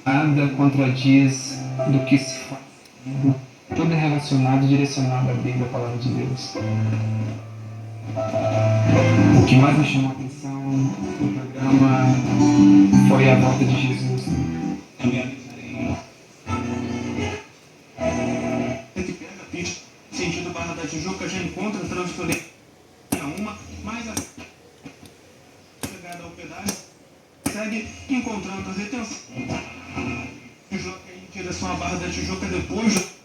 Nada contradiz do que se faz. Tudo é relacionado e direcionado à Bíblia, à Palavra de Deus. O que mais me chamou a atenção no programa foi a volta de Jesus. Que pega a pista, sentido Barra da Tijuca, já encontra o trânsito uma, mais a chegada ao pedágio, segue encontrando as retenções. Tijuca em direção à Barra da Tijuca depois.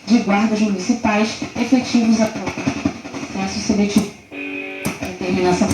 De guardas municipais efetivos a processo seletivo. Determinação